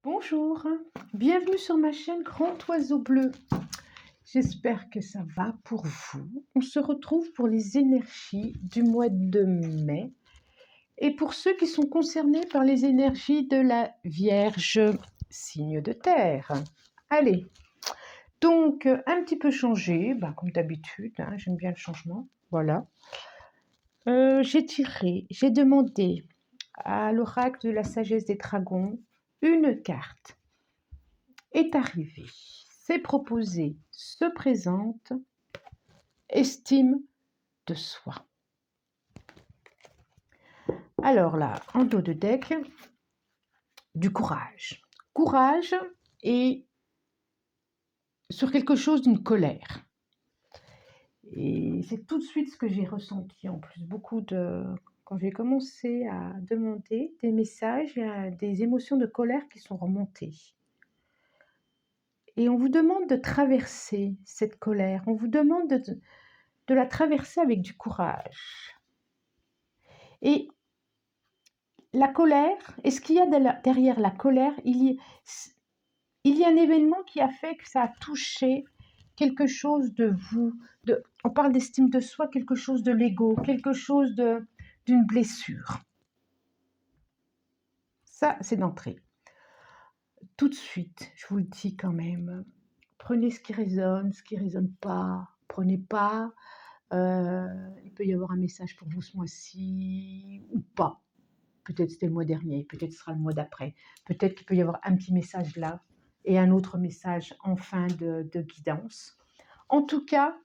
Bonjour, bienvenue sur ma chaîne Grand Oiseau Bleu. J'espère que ça va pour vous. On se retrouve pour les énergies du mois de mai et pour ceux qui sont concernés par les énergies de la Vierge, signe de terre. Allez, donc un petit peu changé, comme d'habitude, j'aime bien le changement, voilà. J'ai demandé à l'oracle de la sagesse des dragons une carte. Est arrivé, s'est proposé, se présente, estime de soi. Alors là, en dos de deck, du courage. Courage et sur quelque chose d'une colère. Et c'est tout de suite ce que j'ai ressenti en plus. Quand j'ai commencé à demander des messages, il y a des émotions de colère qui sont remontées. Et on vous demande de traverser cette colère. On vous demande de la traverser avec du courage. Et la colère, et ce qu'il y a derrière la colère, il y a un événement qui a fait que ça a touché quelque chose de vous. On parle d'estime de soi, quelque chose de l'ego, quelque chose d'une blessure. Ça, c'est d'entrée. Tout de suite, je vous le dis quand même, prenez ce qui résonne pas, prenez pas. Il peut y avoir un message pour vous ce mois-ci ou pas. Peut-être c'était le mois dernier, peut-être ce sera le mois d'après. Peut-être qu'il peut y avoir un petit message là et un autre message en fin de guidance. En tout cas,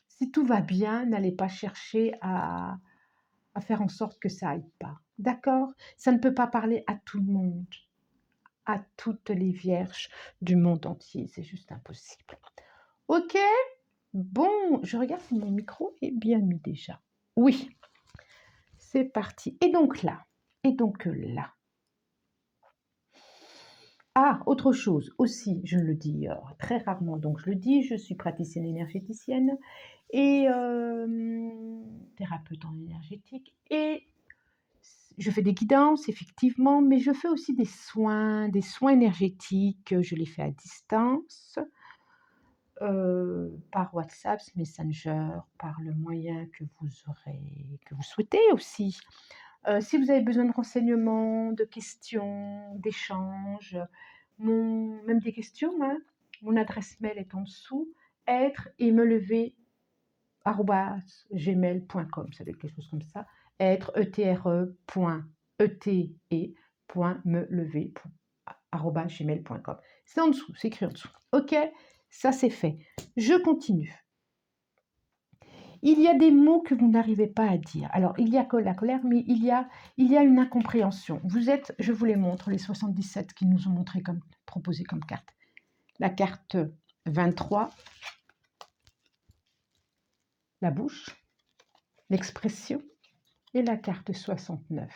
si tout va bien, n'allez pas chercher à faire en sorte que ça aille pas. D'accord? Ça ne peut pas parler à tout le monde, à toutes les vierges du monde entier. C'est juste impossible. Ok? Bon, je regarde si mon micro est bien mis déjà. Oui, c'est parti. Et donc là. Ah, autre chose aussi, je le dis très rarement, donc je le dis, je suis praticienne énergéticienne et thérapeute en énergétique et je fais des guidances effectivement, mais je fais aussi des soins énergétiques, je les fais à distance, par WhatsApp, Messenger, par le moyen que vous souhaitez aussi. Si vous avez besoin de renseignements, de questions, d'échanges, même des questions, mon adresse mail est en dessous, être et me lever @gmail.com, ça doit être quelque chose comme ça, être etre.ete.melever@gmail.com. C'est en dessous, c'est écrit en dessous. Ok, ça c'est fait. Je continue. Il y a des mots que vous n'arrivez pas à dire. Alors, il y a la colère, mais il y a une incompréhension. Vous êtes, je vous les montre, les 77 qui nous ont proposé comme carte. La carte 23, la bouche, l'expression, et la carte 69.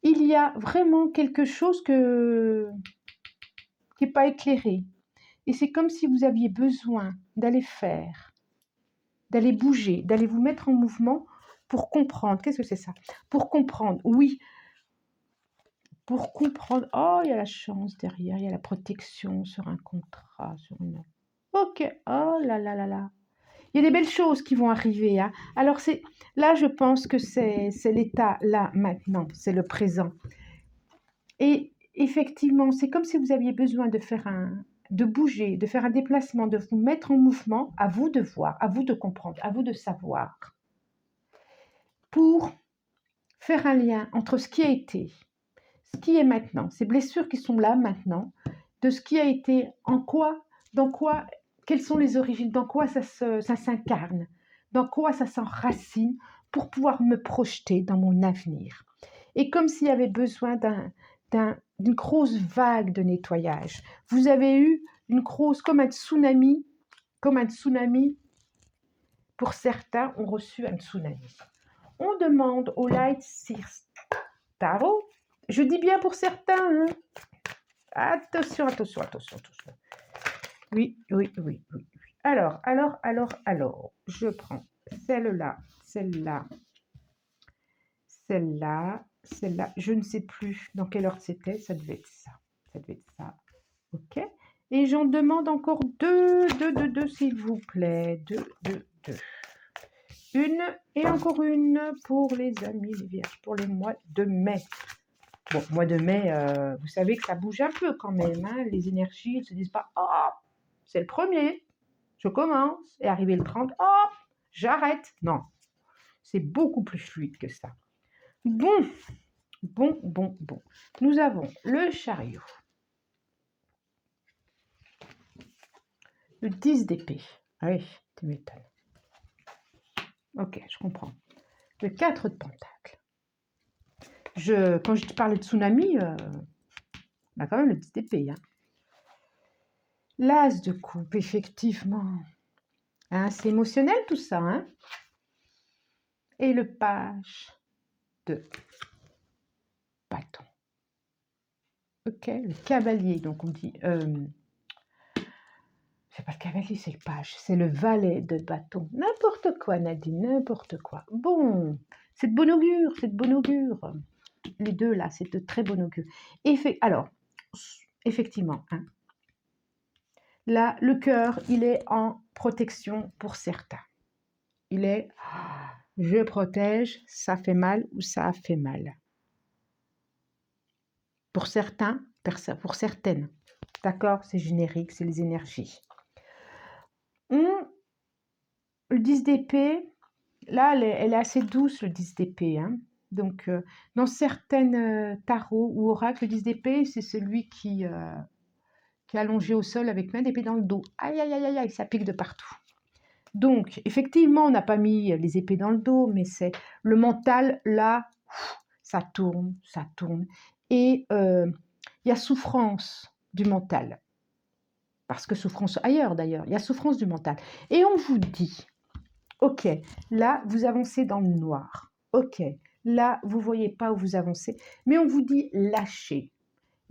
Il y a vraiment quelque chose qui n'est pas éclairé. Et c'est comme si vous aviez besoin d'aller bouger, d'aller vous mettre en mouvement pour comprendre. Qu'est-ce que c'est ça? Pour comprendre, oui. Pour comprendre. Oh, il y a la chance derrière, il y a la protection sur un contrat, sur une... Ok, oh là là là là. Il y a des belles choses qui vont arriver. Alors, là, je pense que c'est l'état, là, maintenant, c'est le présent. Et effectivement, c'est comme si vous aviez besoin de bouger, de faire un déplacement, de vous mettre en mouvement, à vous de voir, à vous de comprendre, à vous de savoir, pour faire un lien entre ce qui a été, ce qui est maintenant, ces blessures qui sont là maintenant, de ce qui a été, dans quoi, quelles sont les origines, dans quoi ça s'incarne, dans quoi ça s'enracine, pour pouvoir me projeter dans mon avenir. Et comme s'il y avait besoin d'une grosse vague de nettoyage. Vous avez eu une grosse, comme un tsunami, pour certains ont reçu un tsunami. On demande au Light Seers Tarot, je dis bien pour certains, attention. Oui. Alors, je prends celle-là, celle-là, je ne sais plus dans quelle heure c'était, ça devait être ça. Ça devait être ça. OK. Et j'en demande encore deux, s'il vous plaît. Deux. Une et encore une pour les amis, les vierges, pour le mois de mai. Bon, mois de mai, vous savez que ça bouge un peu quand même. Hein, les énergies, elles ne se disent pas « Oh, c'est le premier, je commence. » Et arrivé le 30, « Oh, j'arrête. » Non, c'est beaucoup plus fluide que ça. Bon. Nous avons le chariot. Le 10 d'épée. Ah oui, tu m'étonnes. Ok, je comprends. Le 4 de pentacle. Quand je te parlais de tsunami, on a quand même le 10 d'épée. Hein. L'as de coupe, effectivement. Hein, c'est émotionnel tout ça. Hein. Et le page de bâton. Ok, le cavalier, donc on dit... c'est pas le cavalier, c'est le page, c'est le valet de bâton. N'importe quoi, Nadine, n'importe quoi. Bon, c'est de bon augure, c'est de bon augure. Les deux là, c'est de très bon augure. Alors, effectivement, hein, là, le cœur, il est en protection pour certains. Il est, je protège, ça fait mal ou ça a fait mal. Pour certains, pour certaines. D'accord, c'est générique, c'est les énergies. Le 10 d'épée, là, elle est assez douce, le 10 d'épée. Hein. Donc, dans certaines tarots ou oracles, le 10 d'épée, c'est celui qui est allongé au sol avec main d'épée dans le dos. Aïe, aïe, aïe, aïe, aïe, ça pique de partout. Donc, effectivement, on n'a pas mis les épées dans le dos, mais c'est le mental, là, ça tourne, ça tourne. Et il y a souffrance du mental. Parce que souffrance ailleurs, d'ailleurs, il y a souffrance du mental. Et on vous dit, ok, là, vous avancez dans le noir. Ok, là, vous ne voyez pas où vous avancez. Mais on vous dit, lâchez.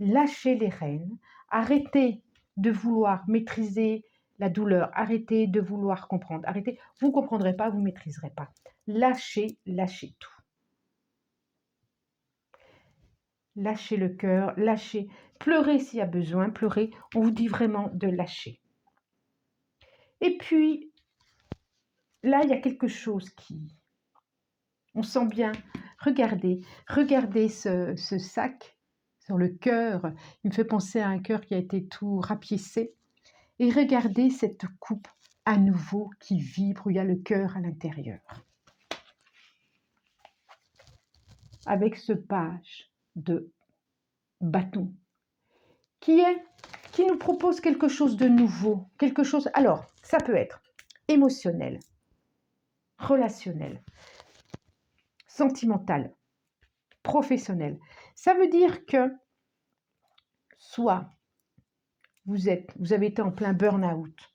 Lâchez les rênes. Arrêtez de vouloir maîtriser la douleur. Arrêtez de vouloir comprendre. Arrêtez. Vous ne comprendrez pas, vous ne maîtriserez pas. Lâchez, lâchez tout. Lâchez le cœur, lâchez. Pleurez s'il y a besoin, pleurez. On vous dit vraiment de lâcher. Et puis, là, il y a quelque chose qui... On sent bien. Regardez ce sac sur le cœur. Il me fait penser à un cœur qui a été tout rapiécé. Et regardez cette coupe à nouveau qui vibre, où il y a le cœur à l'intérieur. Avec ce page de bâton qui nous propose quelque chose de nouveau. Quelque chose. Alors, ça peut être émotionnel, relationnel, sentimental, professionnel. Ça veut dire que soit vous avez été en plein burn-out,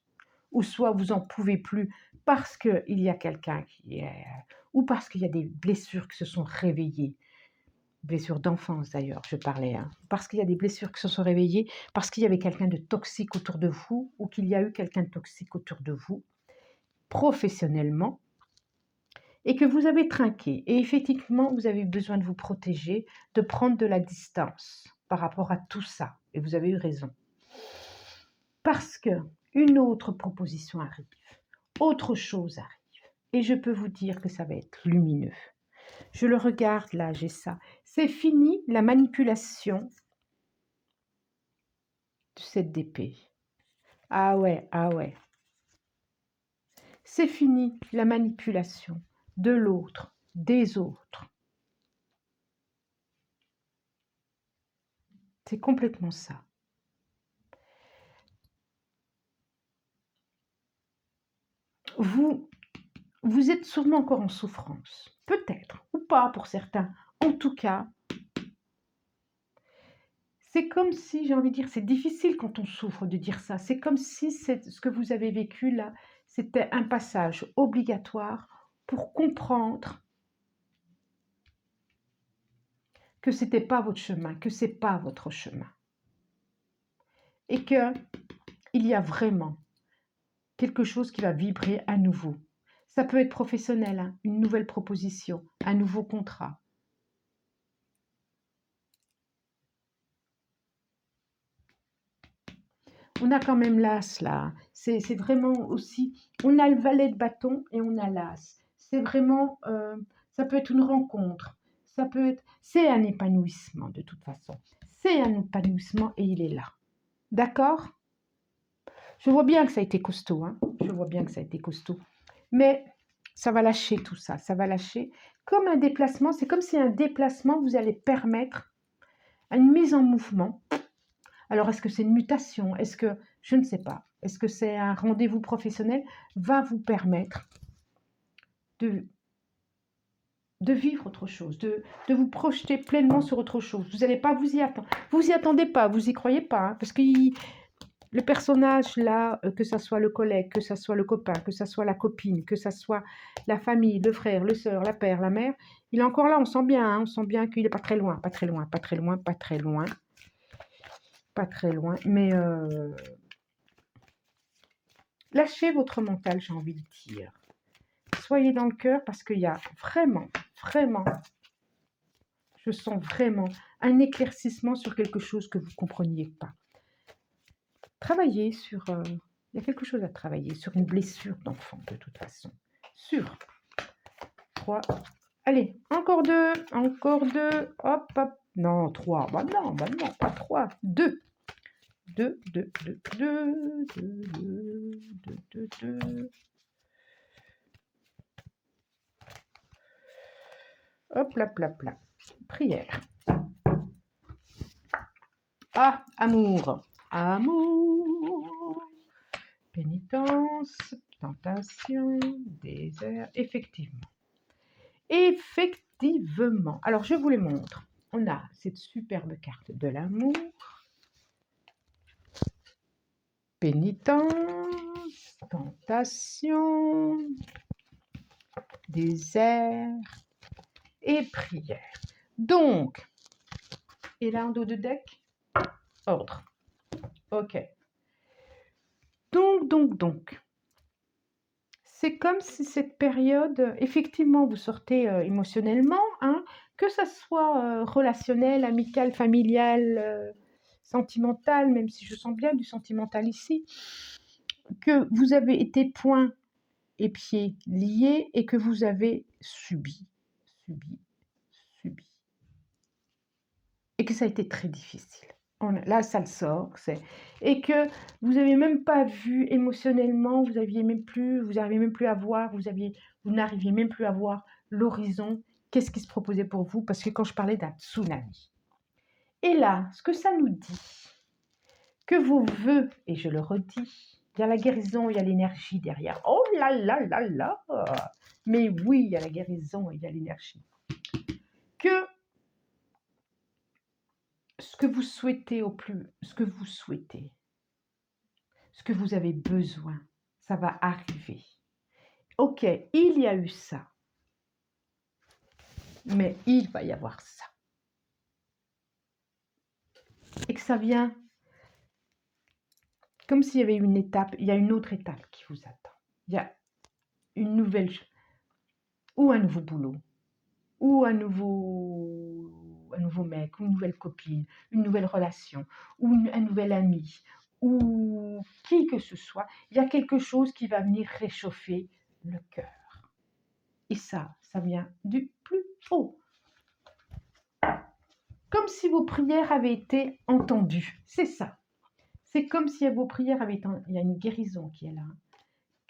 ou soit vous n'en pouvez plus parce qu'il y a quelqu'un qui est... ou parce qu'il y a des blessures qui se sont réveillées. Blessures d'enfance d'ailleurs, je parlais. Hein, parce qu'il y a des blessures qui se sont réveillées, parce qu'il y avait quelqu'un de toxique autour de vous, ou qu'il y a eu quelqu'un de toxique autour de vous, professionnellement, et que vous avez trinqué. Et effectivement, vous avez besoin de vous protéger, de prendre de la distance par rapport à tout ça. Et vous avez eu raison. Parce qu'une autre proposition arrive, autre chose arrive. Et je peux vous dire que ça va être lumineux. Je le regarde là, j'ai ça. C'est fini la manipulation de cette d'épée. Ah ouais, ah ouais. C'est fini la manipulation de l'autre, des autres. C'est complètement ça. Vous êtes sûrement encore en souffrance. Peut-être, ou pas pour certains. En tout cas, c'est comme si, j'ai envie de dire, c'est difficile quand on souffre de dire ça. C'est comme si ce que vous avez vécu là, c'était un passage obligatoire pour comprendre que ce n'était pas votre chemin, que ce n'est pas votre chemin. Et qu'il y a vraiment quelque chose qui va vibrer à nouveau. Ça peut être professionnel, hein, une nouvelle proposition, un nouveau contrat. On a quand même l'as là. C'est vraiment aussi. On a le valet de bâton et on a l'as. C'est vraiment. Ça peut être une rencontre. Ça peut être. C'est un épanouissement de toute façon. C'est un épanouissement et il est là. D'accord? Je vois bien que ça a été costaud. Hein. Je vois bien que ça a été costaud. Mais ça va lâcher tout ça. Ça va lâcher. Comme un déplacement. C'est comme si un déplacement vous allez permettre une mise en mouvement. Alors, est-ce que c'est une mutation? Est-ce que, je ne sais pas, est-ce que c'est un rendez-vous professionnel? Va vous permettre de, de vivre autre chose, de vous projeter pleinement sur autre chose. Vous n'allez pas vous y attendre. Vous y attendez pas, vous y croyez pas, hein, parce que le personnage là, que ça soit le collègue, que ça soit le copain, que ça soit la copine, que ça soit la famille, le frère, le sœur, la père, la mère, il est encore là, on sent bien, hein, on sent bien qu'il n'est pas très loin, pas très loin, pas très loin, pas très loin. Pas très loin, mais lâchez votre mental, j'ai envie de dire. Soyez dans le cœur parce qu'il y a vraiment, vraiment, je sens vraiment un éclaircissement sur quelque chose que vous ne compreniez pas. Travaillez sur... il y a quelque chose à travailler, sur une blessure d'enfant de toute façon. Sur 3. Allez, encore 2, hop, hop. Non, 3, bah non, pas 3, 2. 2, 2, 2, 2, 2, 2, 2, 2, 2. Hop, là, là, là. Prière. Ah, amour. Amour. Pénitence, tentation, désert. Effectivement. Effectivement. Alors, je vous les montre. On a cette superbe carte de l'amour. Pénitence, tentation, désert et prière. Donc, et là en dos de deck, ordre. Ok. Donc, c'est comme si cette période, effectivement, vous sortez émotionnellement, hein, que ça soit relationnel, amical, familial, sentimental, même si je sens bien du sentimental ici, que vous avez été poings et pieds liés et que vous avez subi, et que ça a été très difficile. Là, ça le sort, et que vous n'avez même pas vu émotionnellement, vous n'arrivez même plus à voir, vous n'arriviez même plus à voir l'horizon, qu'est-ce qui se proposait pour vous, parce que quand je parlais d'un tsunami. Et là, ce que ça nous dit, que vos vœux, et je le redis, il y a la guérison, il y a l'énergie derrière. Oh là là là là! Mais oui, il y a la guérison et il y a l'énergie. Que ce que vous souhaitez ce que vous avez besoin, ça va arriver. Ok, il y a eu ça, mais il va y avoir ça. Et que ça vient comme s'il y avait une étape, il y a une autre étape qui vous attend. Il y a une nouvelle, ou un nouveau boulot, ou un nouveau mec, ou une nouvelle copine, une nouvelle relation, ou un nouvel ami, ou qui que ce soit, il y a quelque chose qui va venir réchauffer le cœur. Et ça vient du plus haut. Comme si vos prières avaient été entendues. C'est ça. C'est comme si vos prières avaient été... Il y a une guérison qui est là.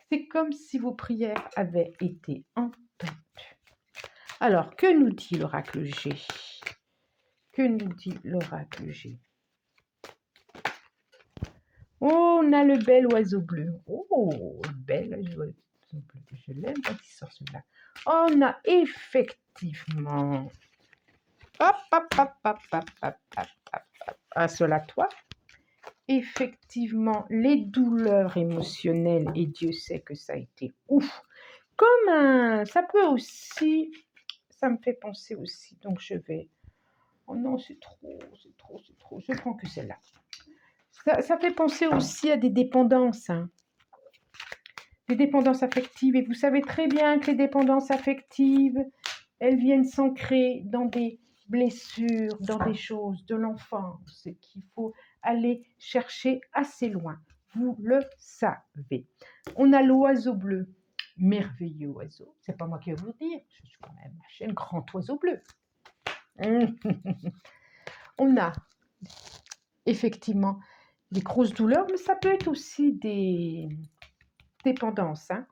C'est comme si vos prières avaient été entendues. Alors, que nous dit l'oracle G? Que nous dit l'oracle G? Oh, on a le bel oiseau bleu. Oh, bel oiseau bleu. Je l'aime quand il sort celui-là. On a effectivement... Hop, hop, hop, hop, hop, hop, hop, hop. Un seul à toi. Effectivement, les douleurs émotionnelles, et Dieu sait que ça a été ouf. Comme un... Ça peut aussi... Ça me fait penser aussi, donc je vais... Oh non, c'est trop. Je prends que celle-là. Ça fait penser aussi à des dépendances. Hein. Des dépendances affectives. Et vous savez très bien que les dépendances affectives, elles viennent s'ancrer dans des blessures, dans des choses de l'enfance qu'il faut aller chercher assez loin. Vous le savez. On a l'oiseau bleu, merveilleux oiseau. C'est pas moi qui vais vous le dire, je suis quand même un grand oiseau bleu. On a effectivement des grosses douleurs, mais ça peut être aussi des dépendances. Hein.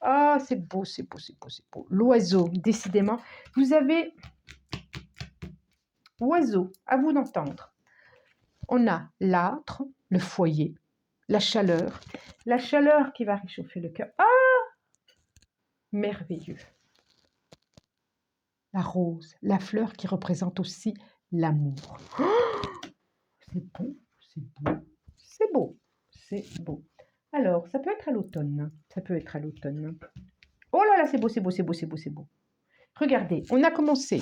Ah, c'est beau, c'est beau, c'est beau, c'est beau. L'oiseau, décidément. Vous avez oiseau, à vous d'entendre. On a l'âtre, le foyer, la chaleur qui va réchauffer le cœur. Ah, merveilleux. La rose, la fleur qui représente aussi l'amour. Oh, c'est beau, c'est beau, c'est beau, c'est beau. Alors, ça peut être à l'automne, ça peut être à l'automne. Oh là là, c'est beau, c'est beau, c'est beau, c'est beau, c'est beau. Regardez, on a commencé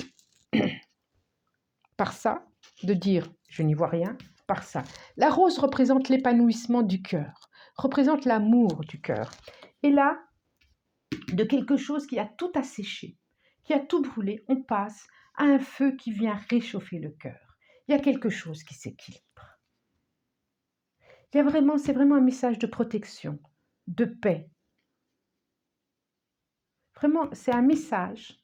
par ça, de dire je n'y vois rien, par ça. La rose représente l'épanouissement du cœur, représente l'amour du cœur. Et là, de quelque chose qui a tout asséché, qui a tout brûlé, on passe à un feu qui vient réchauffer le cœur. Il y a quelque chose qui s'équilibre. C'est vraiment un message de protection, de paix. Vraiment, c'est un message.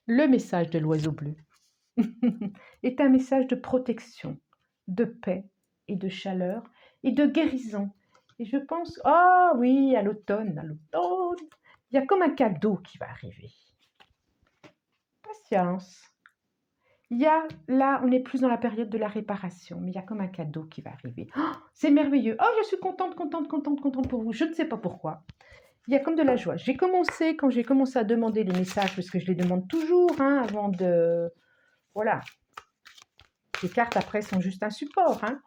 Le message de l'oiseau bleu est un message de protection, de paix et de chaleur et de guérison. Et je pense, ah oui, à l'automne, il y a comme un cadeau qui va arriver. Patience. Il y a, là, on est plus dans la période de la réparation, mais il y a comme un cadeau qui va arriver. Oh, c'est merveilleux. Oh, je suis contente pour vous. Je ne sais pas pourquoi. Il y a comme de la joie. Quand j'ai commencé à demander les messages, parce que je les demande toujours, hein, avant de... Voilà. Les cartes, après, sont juste un support, hein.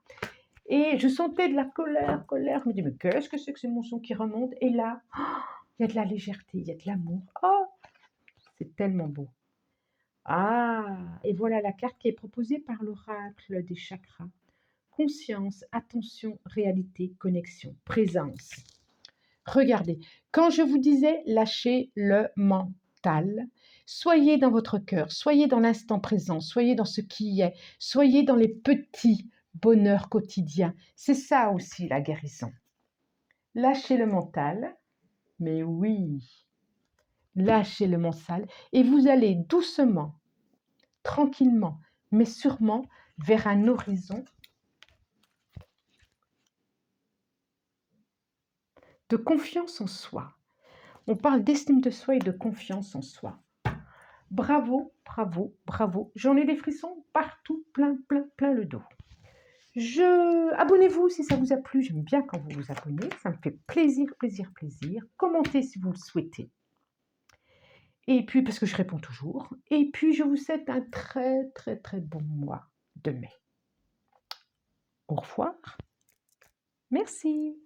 Et je sentais de la colère. Je me dis, mais qu'est-ce que c'est mon son qui remonte? Et là, oh, il y a de la légèreté, il y a de l'amour. Oh, c'est tellement beau. Ah, et voilà la carte qui est proposée par l'oracle des chakras. Conscience, attention, réalité, connexion, présence. Regardez, quand je vous disais lâchez le mental, soyez dans votre cœur, soyez dans l'instant présent, soyez dans ce qui est, soyez dans les petits bonheurs quotidiens. C'est ça aussi la guérison. Lâchez le mental, mais oui, lâchez le mental et vous allez doucement, tranquillement, mais sûrement vers un horizon de confiance en soi. On parle d'estime de soi et de confiance en soi. Bravo, bravo, bravo. J'en ai des frissons partout, plein le dos. Abonnez-vous si ça vous a plu. J'aime bien quand vous vous abonnez. Ça me fait plaisir. Commentez si vous le souhaitez. Et puis, parce que je réponds toujours. Et puis, je vous souhaite un très bon mois de mai. Au revoir. Merci.